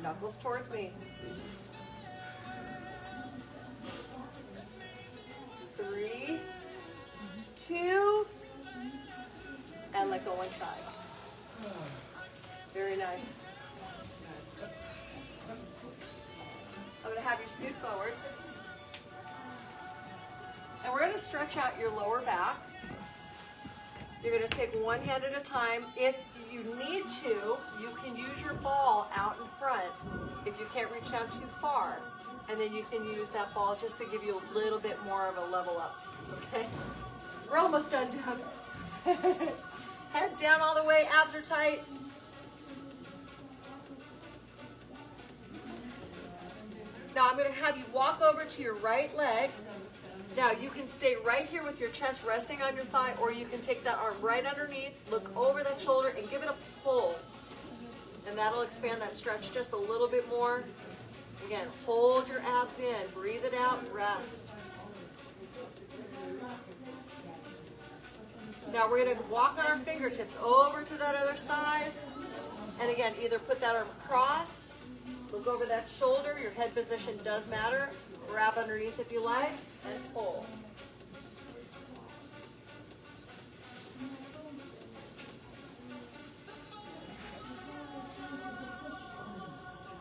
Knuckles towards me. 3, 2, and let go one side. Very nice. I'm going to have you scoot forward. And we're going to stretch out your lower back. You're going to take one hand at a time. If you need to, you can use your ball out in front if you can't reach down too far. And then you can use that ball just to give you a little bit more of a level up. Okay? We're almost done down. Head down all the way, abs are tight. Now I'm going to have you walk over to your right leg. Now you can stay right here with your chest resting on your thigh, or you can take that arm right underneath, look over that shoulder and give it a pull. And that'll expand that stretch just a little bit more. Again, hold your abs in, breathe it out, rest. Now we're going to walk on our fingertips over to that other side. And again, either put that arm across, look over that shoulder, your head position does matter. Grab underneath if you like, and pull.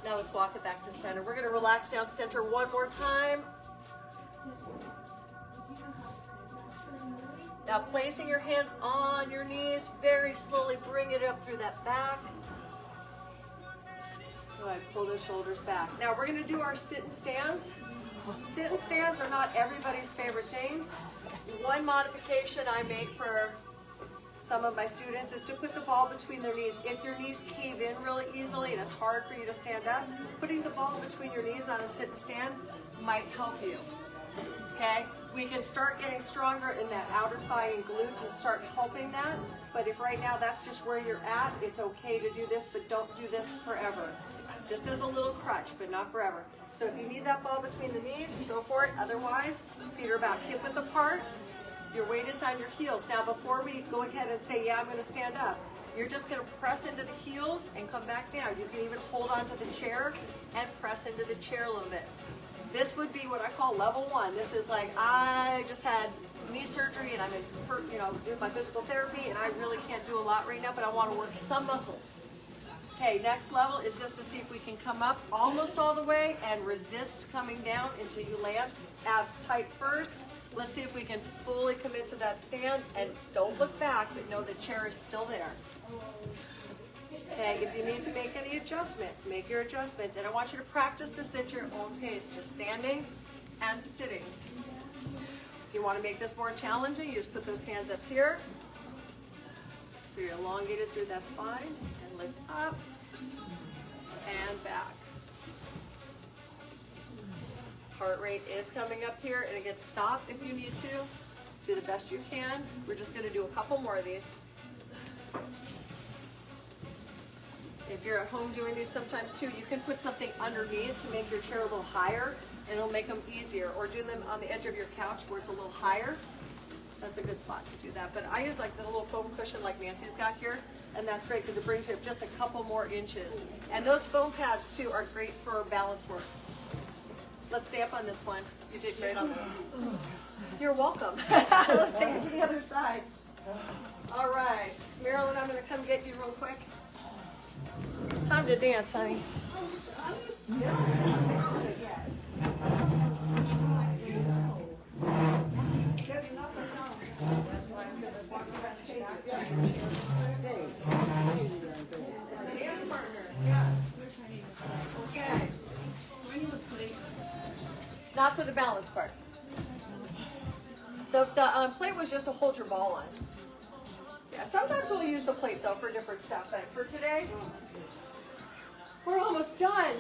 Now let's walk it back to center. We're going to relax down center one more time. Now placing your hands on your knees, very slowly bring it up through that back. Go ahead, pull those shoulders back. Now we're going to do our sit and stands. Sit and stands are not everybody's favorite thing. One modification I make for some of my students is to put the ball between their knees. If your knees cave in really easily and it's hard for you to stand up, putting the ball between your knees on a sit and stand might help you. Okay? We can start getting stronger in that outer thigh and glute to start helping that. But if right now that's just where you're at, it's okay to do this, but don't do this forever. just as a little crutch, but not forever. So if you need that ball between the knees, go for it. Otherwise, feet are about hip width apart. Your weight is on your heels. Now, before we go ahead and say, yeah, I'm going to stand up, you're just going to press into the heels and come back down. You can even hold onto the chair and press into the chair a little bit. This would be what I call level 1. This is like, I just had knee surgery and I'm doing my physical therapy and I really can't do a lot right now, but I want to work some muscles. Okay, next level is just to see if we can come up almost all the way and resist coming down until you land. Abs tight first. Let's see if we can fully commit to that stand, and don't look back, but know the chair is still there. Okay, if you need to make any adjustments, make your adjustments. And I want you to practice this at your own pace, just standing and sitting. If you want to make this more challenging, you just put those hands up here. So you're elongated through that spine, and lift up and back. Heart rate is coming up here, and again, stop if you need to. Do the best you can. We're just going to do a couple more of these. If you're at home doing these sometimes too, you can put something underneath to make your chair a little higher, and it'll make them easier. Or do them on the edge of your couch where it's a little higher. That's a good spot to do that. But I use like the little foam cushion like Nancy's got here, and that's great because it brings you up just a couple more inches. And those foam pads too are great for balance work. Let's stay up on this one. You did great on this. You're welcome. Let's take it to the other side. All right. Marilyn, I'm going to come get you real quick. Time to dance, honey. Dance partner, yes. Okay. Not for the balance part. The plate was just to hold your ball on. Yeah, sometimes we'll use the plate though for different stuff, but for today, we're almost done.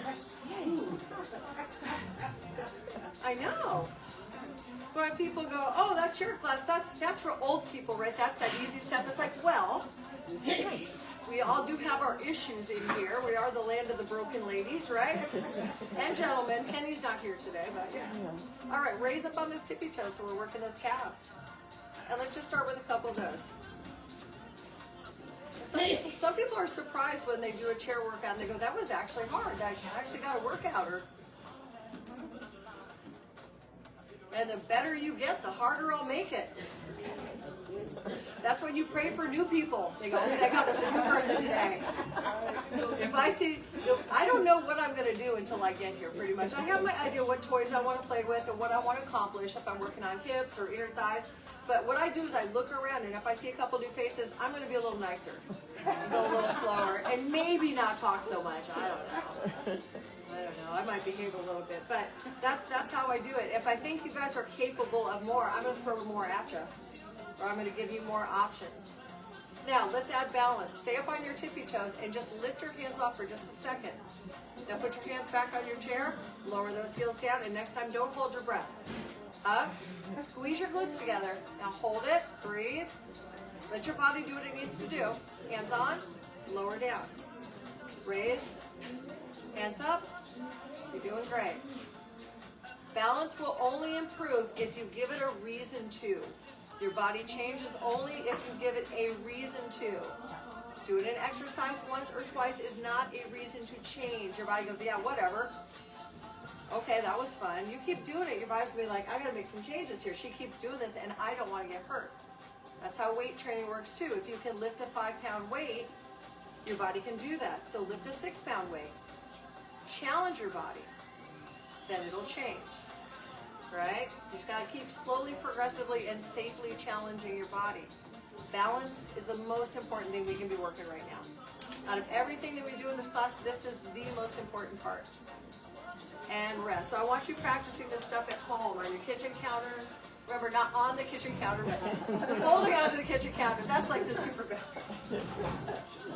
I know. That's why people go, oh, that chair class, that's for old people, right? That's that easy stuff. It's like, well, we all do have our issues in here. We are the land of the broken ladies, right? And gentlemen. Kenny's not here today, but yeah. All right, raise up on those tippy toes so we're working those calves. And let's just start with a couple of those. Some people are surprised when they do a chair workout and they go, that was actually hard. I actually got a workout. And the better you get, the harder I'll make it. That's when you pray for new people. They go, oh, thank God there's a new person today. If I see, I don't know what I'm going to do until I get here, pretty much. I have my idea what toys I want to play with and what I want to accomplish if I'm working on hips or inner thighs. But what I do is I look around, and if I see a couple new faces, I'm going to be a little nicer. And go a little slower, and maybe not talk so much. I don't know. I might behave a little bit, but that's how I do it. If I think you guys are capable of more, I'm going to throw more at you, or I'm going to give you more options. Now, let's add balance. Stay up on your tippy toes and just lift your hands off for just a second. Now put your hands back on your chair, lower those heels down, and next time don't hold your breath. Up, squeeze your glutes together. Now hold it, breathe. Let your body do what it needs to do. Hands on, lower down. Raise, hands up. You're doing great. Balance will only improve if you give it a reason to. Your body changes only if you give it a reason to. Doing an exercise once or twice is not a reason to change. Your body goes, yeah, whatever. Okay, that was fun. You keep doing it, your body's going to be like, I got to make some changes here. She keeps doing this and I don't want to get hurt. That's how weight training works too. If you can lift a 5-pound weight, your body can do that. So lift a 6-pound weight. Challenge your body. Then it'll change. Right? You just got to keep slowly, progressively, and safely challenging your body. Balance is the most important thing we can be working right now. Out of everything that we do in this class, this is the most important part. And rest. So I want you practicing this stuff at home, on your kitchen counter. Remember, not on the kitchen counter, but holding onto the kitchen counter. That's like the super bad.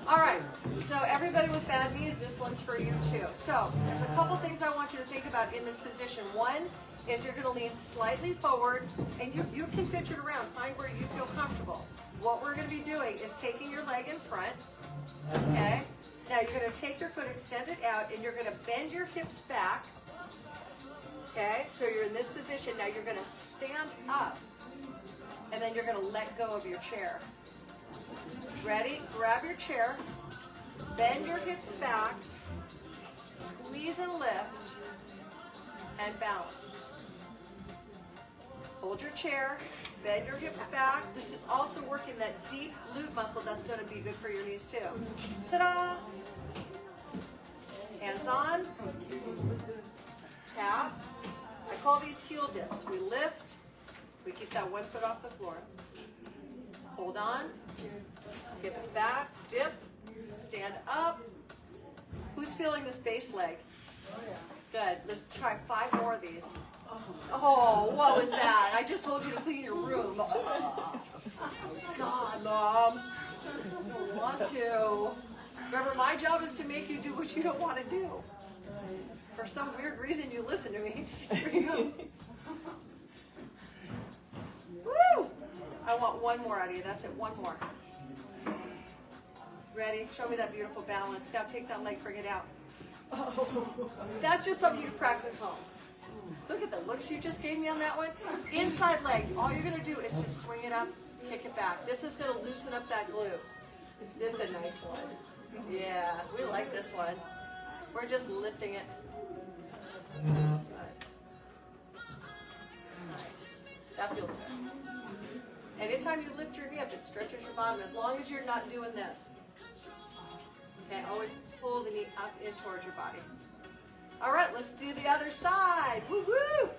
All right, so everybody with bad knees, this one's for you too. So there's a couple things I want you to think about in this position. One is you're going to lean slightly forward, and you can pitch it around. Find where you feel comfortable. What we're going to be doing is taking your leg in front, okay? Now you're going to take your foot, extend it out, and you're going to bend your hips back. Okay, so you're in this position. Now you're going to stand up, and then you're going to let go of your chair. Ready? Grab your chair, bend your hips back, squeeze and lift, and balance. Hold your chair, bend your hips back. This is also working that deep glute muscle that's going to be good for your knees too. Ta-da! Hands on. Tap. I call these heel dips. We lift. We keep that one foot off the floor. Hold on. Hips back. Dip. Stand up. Who's feeling this base leg? Good. Let's try 5 more of these. Oh, what was that? I just told you to clean your room. Oh, God, Mom. I don't want to. Remember, my job is to make you do what you don't want to do. For some weird reason, you listen to me. Here you go. Woo! I want one more out of you. That's it. One more. Ready? Show me that beautiful balance. Now take that leg, bring it out. That's just something you can practice at home. Look at the looks you just gave me on that one. Inside leg. All you're going to do is just swing it up, kick it back. This is going to loosen up that glute. This is a nice one. Yeah, we like this one. We're just lifting it. Nice. That feels good. Anytime you lift your knee up, it stretches your bottom, as long as you're not doing this. Okay, always pull the knee up in towards your body. All right, let's do the other side. Woo-hoo!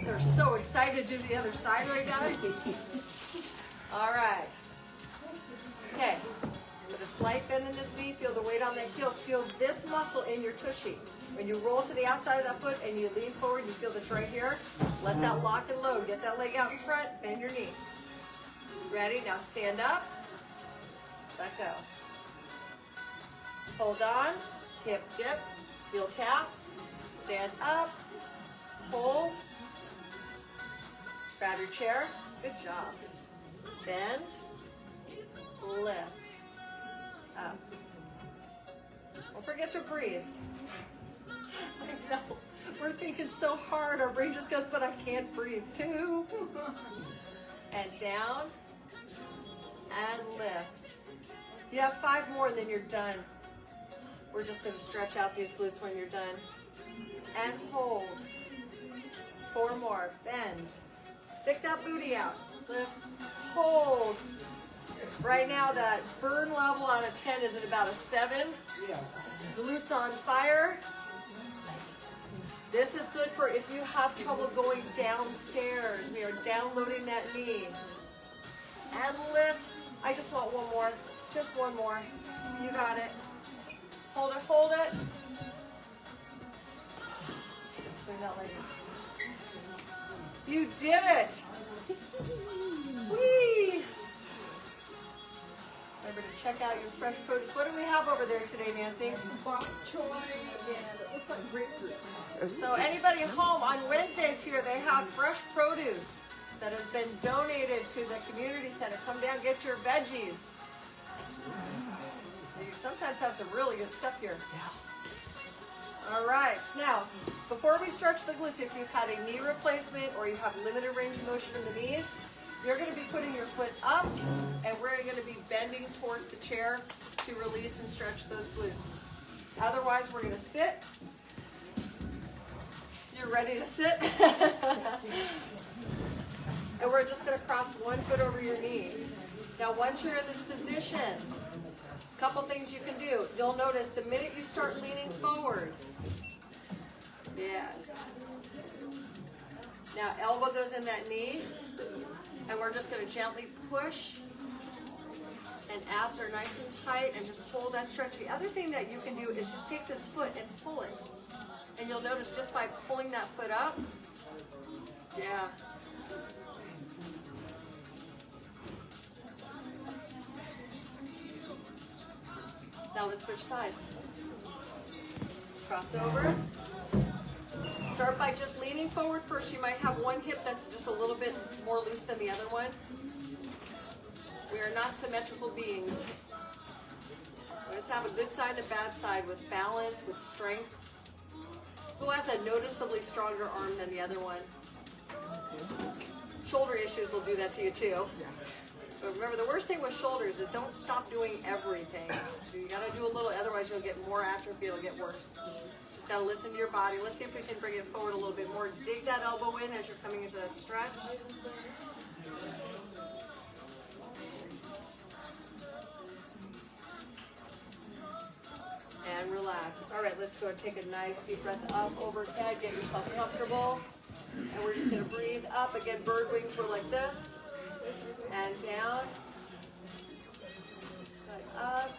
They're so excited to do the other side right now. All right. Okay, with a slight bend in this knee, feel the weight on that heel. Feel this muscle in your tushy. When you roll to the outside of that foot and you lean forward, you feel this right here. Let that lock and load. Get that leg out in front, bend your knee. Ready? Now stand up. Let go. Hold on. Hip dip. Heel tap. Stand up. Hold. Grab your chair. Good job. Bend. Lift. Up. Don't forget to breathe. I know. We're thinking so hard. Our brain just goes, but I can't breathe too. And down. And lift. You have 5 more and then you're done. We're just going to stretch out these glutes when you're done. And hold. 4 more. Bend. Stick that booty out. Lift. Hold. Right now that burn level out of 10 is at about a 7. Glutes on fire. This is good for if you have trouble going downstairs. We are downloading that knee. And lift. I just want one more. Just one more. You got it. Hold it, hold it. Swing that leg. You did it. Whee! Remember to check out your fresh produce. What do we have over there today, Nancy? Bok choy, and it looks like grapefruit. So anybody home on Wednesdays here, they have fresh produce that has been donated to the community center. Come down, get your veggies. You sometimes have some really good stuff here. All right, now, before we stretch the glutes, if you've had a knee replacement or you have limited range of motion in the knees, you're going to be putting your foot up and we're going to be bending towards the chair to release and stretch those glutes. Otherwise, we're going to sit. You're ready to sit? And we're just going to cross one foot over your knee. Now, once you're in this position, a couple things you can do. You'll notice the minute you start leaning forward. Yes. Now, elbow goes in that knee. And we're just going to gently push. And abs are nice and tight. And just hold that stretch. The other thing that you can do is just take this foot and pull it. And you'll notice just by pulling that foot up. Yeah. Now let's switch sides. Cross over. Start by just leaning forward first. You might have one hip that's just a little bit more loose than the other one. We are not symmetrical beings. We just have a good side and a bad side with balance, with strength. Who has a noticeably stronger arm than the other one? Shoulder issues will do that to you too. But remember, the worst thing with shoulders is don't stop doing everything. You gotta do a little, otherwise you'll get more atrophy, it'll get worse. Just gotta listen to your body. Let's see if we can bring it forward a little bit more. Dig that elbow in as you're coming into that stretch. And relax. All right, let's go and take a nice deep breath up overhead. Get yourself comfortable. And we're just going to breathe up. Again, bird wings were like this. And down. Good. Up.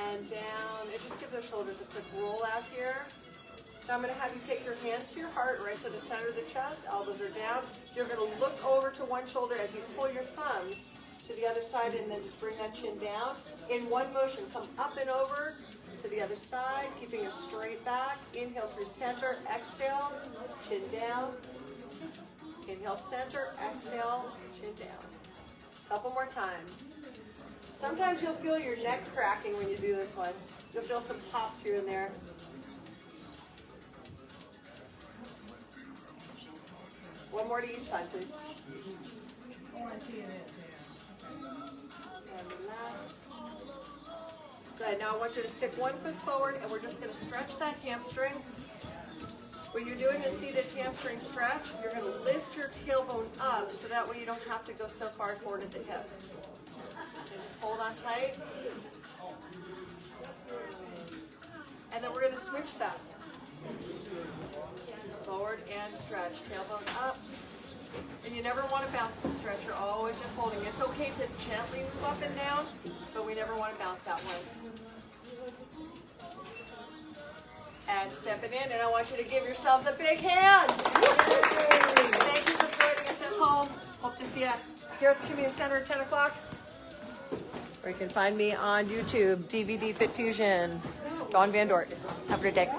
And down. And just give those shoulders a quick roll out here. Now I'm going to have you take your hands to your heart, right to the center of the chest. Elbows are down. You're going to look over to one shoulder as you pull your thumbs to the other side, and then just bring that chin down. In one motion, come up and over to the other side, keeping a straight back. Inhale through center, exhale, chin down. Inhale center, exhale, chin down. Couple more times. Sometimes you'll feel your neck cracking when you do this one. You'll feel some pops here and there. One more to each side, please. And relax. Good. Now I want you to stick one foot forward, and we're just going to stretch that hamstring. When you're doing a seated hamstring stretch, you're going to lift your tailbone up so that way you don't have to go so far forward at the hip. And just hold on tight. And then we're going to switch that. Forward and stretch. Tailbone up. And you never want to bounce the stretch. You're always just holding. It's okay to gently move up and down, but we never want to bounce that way. And step it in, and I want you to give yourselves a big hand. Thank you for joining us at home. Hope to see you here at the Community Center at 10 o'clock. Or you can find me on YouTube, DVD Fit Fusion. Dawn Van Dort. Have a great day.